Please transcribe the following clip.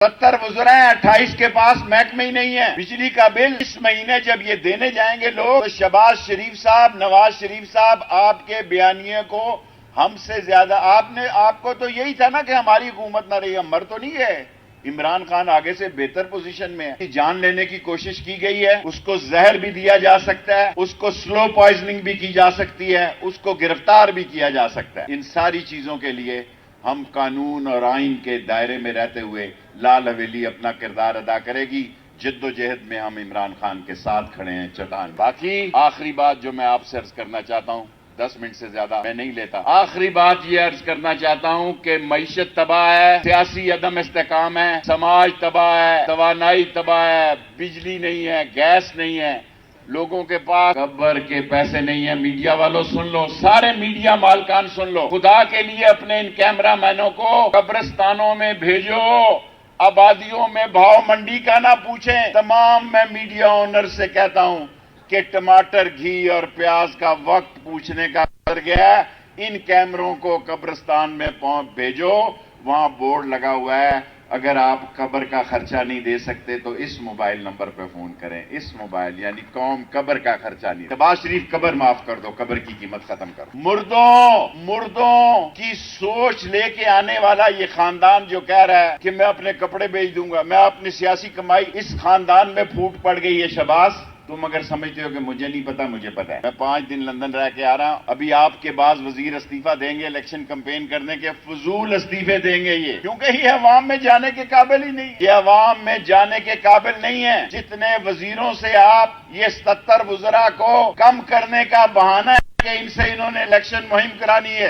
70 वज़रा हैं, 28 के पास महकमे ही नहीं है। बिजली का बिल इस महीने जब ये देने जाएंगे लोग, तो शहबाज शरीफ साहब, नवाज शरीफ साहब, आपके बयानिए को हमसे ज्यादा आपको तो यही था ना कि हमारी हुकूमत न रही, हम मर तो नहीं गए। इमरान खान आगे से बेहतर पोजीशन में है। जान लेने की कोशिश की गई है, उसको जहर भी दिया जा सकता है, उसको स्लो पॉइजनिंग भी की जा सकती है, उसको गिरफ्तार भी किया जा सकता है। इन सारी चीजों के लिए हम कानून और आइन के दायरे में रहते हुए लाल हवेली अपना किरदार अदा करेगी। जिद्दोजहद में हम इमरान खान के साथ खड़े हैं, चट्टान। बाकी आखिरी बात जो मैं आपसे अर्ज करना चाहता हूं, 10 मिनट से ज्यादा मैं नहीं लेता। आखिरी बात यह अर्ज करना चाहता हूं कि मईशत तबाह है, सियासी अदम इस्तेकाम है, समाज तबाह है, तवानाई तबाह है, बिजली नहीं है, गैस नहीं है, लोगों के पास कब्र के पैसे नहीं है। मीडिया वालों सुन लो, सारे मीडिया मालकान सुन लो, खुदा के लिए अपने इन कैमरा मैनों को कब्रिस्तानों में भेजो, आबादियों में भाव मंडी का ना पूछें। तमाम मैं मीडिया ओनर से कहता हूं कि टमाटर, घी और प्याज का वक्त पूछने का गुजर गया। इन कैमरों को कब्रिस्तान में भेजो, वहां बोर्ड लगा हुआ है, अगर आप कब्र का खर्चा नहीं दे सकते तो इस मोबाइल नंबर पर फोन करें। इस मोबाइल यानी कौम कब्र का खर्चा नहीं। शहबाज शरीफ कब्र माफ कर दो, कब्र की कीमत खत्म करो। मुर्दों की सोच लेके आने वाला ये खानदान जो कह रहा है कि मैं अपने कपड़े बेच दूंगा, मैं अपनी सियासी कमाई, इस खानदान में फूट पड़ गई है। शहबाज, तुम अगर समझते हो कि मुझे नहीं पता, मुझे पता है। मैं 5 दिन लंदन रह के आ रहा हूं। अभी आपके बाद वजीर इस्तीफा देंगे इलेक्शन कैंपेन करने के, फजूल इस्तीफे देंगे ये, क्योंकि ये अवाम में जाने के काबिल ही नहीं। ये अवाम में जाने के काबिल नहीं है। जितने वजीरों से आप ये 70 वज़रा को कम करने का बहाना है कि इनसे इन्होंने इलेक्शन मुहिम करानी है,